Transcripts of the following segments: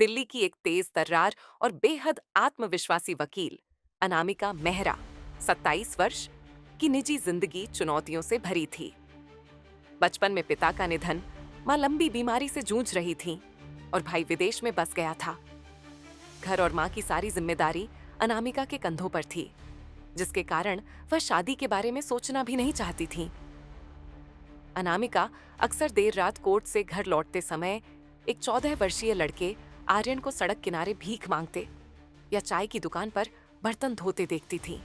दिल्ली की एक तेज तर्रार और बेहद आत्मविश्वासी वकील अनामिका मेहरा 27 वर्ष की निजी जिंदगी चुनौतियों से भरी थी। बचपन में पिता का निधन, मां लंबी बीमारी से जूझ रही थीं और भाई विदेश में बस गया था। घर और मां की सारी जिम्मेदारी अनामिका के कंधों पर थी, जिसके कारण वह शादी के बारे में सोचना भी नहीं चाहती थी। अनामिका अक्सर देर रात कोर्ट से घर लौटते समय एक 14 वर्षीय लड़के आर्यन को सड़क किनारे भीख मांगते या चाय की दुकान पर बर्तन धोते देखती थी।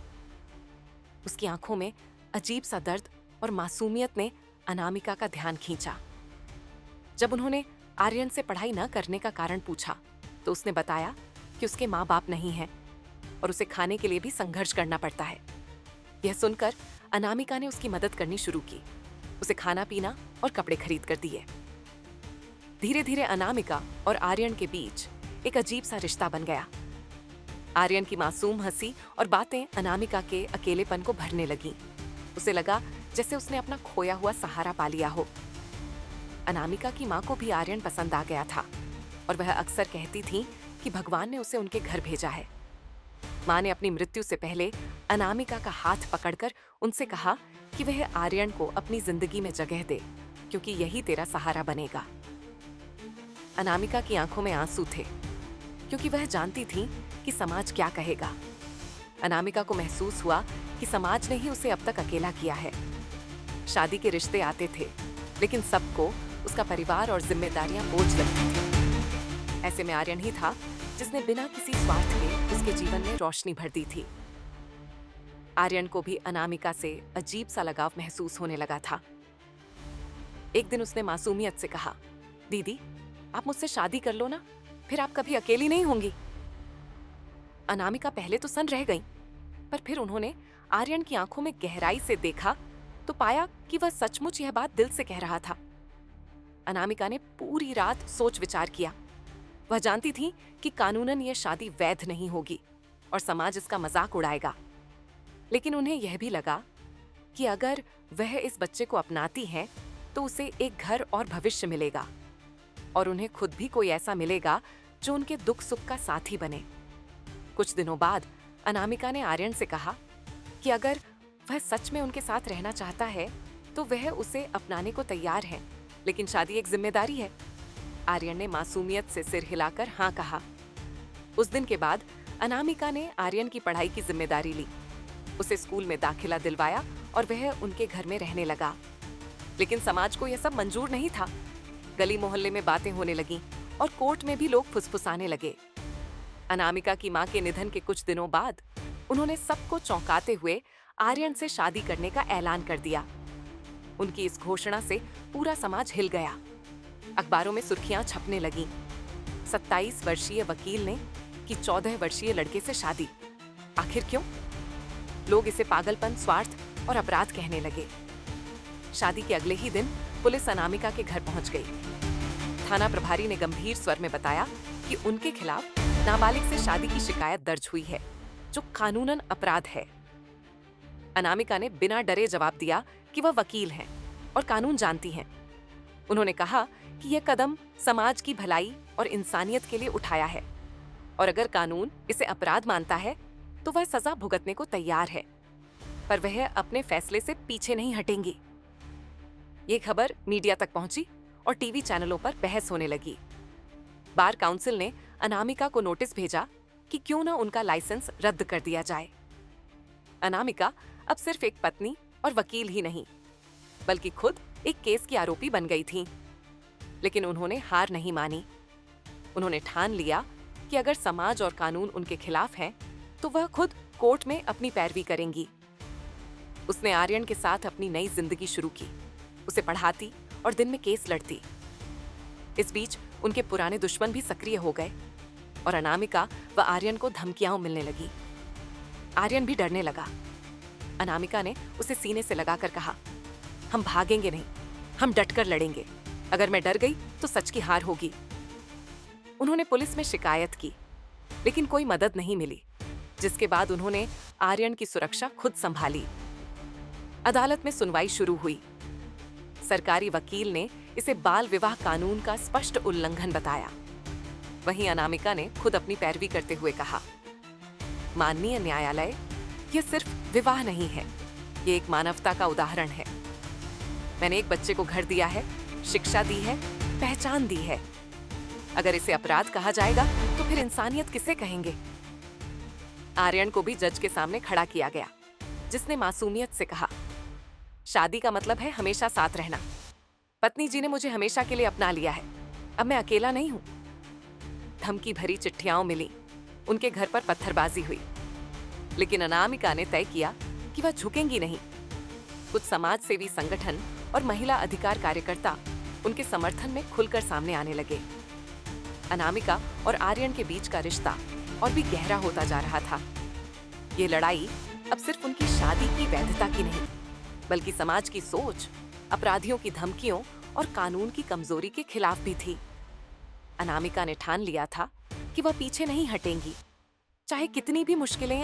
उसकी आंखों में अजीब सा दर्द और मासूमियत ने अनामिका का ध्यान खींचा। जब उन्होंने आर्यन से पढ़ाई न करने का कारण पूछा, तो उसने बताया कि उसके माँ बाप नहीं हैं और उसे खाने के लिए भी संघर्ष करना पड़ता है। यह सुनकर अनामिका ने उसकी मदद करनी शुरू की, उसे खाना पीना और कपड़े खरीद कर दिए। धीरे धीरे अनामिका और आर्यन के बीच एक अजीब सा रिश्ता बन गया। आर्यन की मासूम हंसी और बातें अनामिका के अकेलेपन को भरने लगीं। उसे लगा जैसे उसने अपना खोया हुआ सहारा पा लिया हो। अनामिका की माँ को भी आर्यन पसंद आ गया था और वह अक्सर कहती थी कि भगवान ने उसे उनके घर भेजा है। माँ ने अपनी मृत्यु से पहले अनामिका का हाथ पकड़कर उनसे कहा कि वह आर्यन को अपनी जिंदगी में जगह दे, क्योंकि यही तेरा सहारा बनेगा। अनामिका की आंखों में आंसू थे, क्योंकि वह जानती थी कि समाज क्या कहेगा। अनामिका को महसूस हुआ कि समाज ने ही उसे अब तक अकेला किया है। शादी के रिश्ते आते थे, लेकिन सबको उसका परिवार और जिम्मेदारियां बोझ लगती थी। ऐसे में आर्यन ही था जिसने बिना किसी स्वार्थ के उसके जीवन में रोशनी भर दी थी। आर्यन को भी अनामिका से अजीब सा लगाव महसूस होने लगा था। एक दिन उसने मासूमियत से कहा, दीदी, आप मुझसे शादी कर लो ना, फिर आप कभी अकेली नहीं होंगी। अनामिका पहले तो सन रह गई, पर फिर उन्होंने आर्यन की आंखों में गहराई से देखा तो पाया कि वह सचमुच यह बात दिल से कह रहा था। अनामिका ने पूरी रात सोच विचार किया। वह जानती थी कि कानूनन यह शादी वैध नहीं होगी और समाज इसका मजाक उड़ाएगा, लेकिन उन्हें यह भी लगा कि अगर वह इस बच्चे को अपनाती है तो उसे एक घर और भविष्य मिलेगा और उन्हें खुद भी कोई ऐसा मिलेगा जो उनके दुख सुख का साथी बने। कुछ दिनों बाद अनामिका ने आर्यन से कहा कि अगर वह सच में उनके साथ रहना चाहता है तो वह उसे अपनाने को तैयार है, लेकिन शादी एक जिम्मेदारी है। आर्यन ने मासूमियत से सिर हिलाकर हाँ कहा। उस दिन के बाद अनामिका ने आर्यन की पढ़ाई की जिम्मेदारी ली, उसे स्कूल में दाखिला दिलवाया और वह उनके घर में रहने लगा। लेकिन समाज को यह सब मंजूर नहीं था। गली मोहल्ले में बातें होने लगीं और कोर्ट में भी लोग फुसफुसाने लगे। अनामिका की मां के निधन के कुछ दिनों बाद उन्होंने सबको चौंकाते हुए आर्यन से शादी करने का ऐलान कर दिया। उनकी इस घोषणा से पूरा समाज हिल गया। अखबारों में सुर्खियां छपने लगीं। 27 वर्षीय वकील ने की 14 वर्षीय लड़के से शादी। आखिर क्यों? लोग इसे पागलपन, स्वार्थ और अपराध कहने लगे। शादी के अगले ही दिन पुलिस अनामिका के घर पहुंच गई। थाना प्रभारी ने गंभीर स्वर में बताया कि उनके खिलाफ नाबालिग से शादी की शिकायत दर्ज हुई है, जो कानूनन अपराध है। अनामिका ने बिना डरे जवाब दिया कि वह वकील हैं और कानून जानती हैं। उन्होंने कहा कि यह कदम समाज की भलाई और इंसानियत के लिए उठाया है और अगर कानून इसे अपराध मानता है तो वह सजा भुगतने को तैयार है, पर वह अपने फैसले से पीछे नहीं हटेंगी। ये खबर मीडिया तक पहुंची और टीवी चैनलों पर बहस होने लगी। बार काउंसिल ने अनामिका को नोटिस भेजा कि क्यों न उनका लाइसेंस रद्द कर दिया जाए। अनामिका अब सिर्फ एक पत्नी और वकील ही नहीं, बल्कि खुद एक केस की आरोपी बन गई थीं। लेकिन उन्होंने हार नहीं मानी। उन्होंने ठान लिया कि अगर समाज और कानून उनके खिलाफ हैं, तो वह खुद कोर्ट में अपनी पैरवी करेंगी। उसने आर्यन के साथ अपनी नई जिंदगी शुरू की, उसे पढ़ाती और दिन में केस लड़ती। इस बीच उनके पुराने दुश्मन भी सक्रिय हो गए और अनामिका व आर्यन को धमकियां मिलने लगी। आर्यन भी डरने लगा। अनामिका ने उसे सीने से लगाकर कहा, हम भागेंगे नहीं, हम डटकर लड़ेंगे। अगर मैं डर गई तो सच की हार होगी। उन्होंने पुलिस में शिकायत की, लेकिन कोई मदद नहीं मिली, जिसके बाद उन्होंने आर्यन की सुरक्षा खुद संभाली। अदालत में सुनवाई शुरू हुई। सरकारी वकील ने इसे बाल विवाह कानून का स्पष्ट उल्लंघन बताया। वहीं अनामिका ने खुद अपनी पैरवी करते हुए कहा, माननीय न्यायालय, ये सिर्फ विवाह नहीं है, ये एक मानवता का उदाहरण है। मैंने एक बच्चे को घर दिया है, शिक्षा दी है, पहचान दी है। अगर इसे अपराध कहा जाएगा तो फिर इंसानियत किसे कहेंगे? आर्यन को भी जज के सामने खड़ा किया गया, जिसने मासूमियत से कहा, शादी का मतलब है हमेशा साथ रहना। पत्नी जी ने मुझे हमेशा के लिए अपना लिया है, अब मैं अकेला नहीं हूं। धमकी भरी चिट्ठियां मिली, उनके घर पर पत्थरबाजी हुई, लेकिन अनामिका ने तय किया कि वह झुकेंगी नहीं। कुछ समाज सेवी संगठन और महिला अधिकार कार्यकर्ता उनके समर्थन में खुलकर सामने आने लगे। अनामिका और आर्यन के बीच का रिश्ता और भी गहरा होता जा रहा था। ये लड़ाई अब सिर्फ उनकी शादी की वैधता की नहीं, बल्कि समाज की सोच, अपराधियों की धमकियों और कानून की कमजोरी के खिलाफ भी थी। अनामिका ने ठान लिया था कि वह पीछे नहीं हटेंगी, चाहे कितनी भी मुश्किलें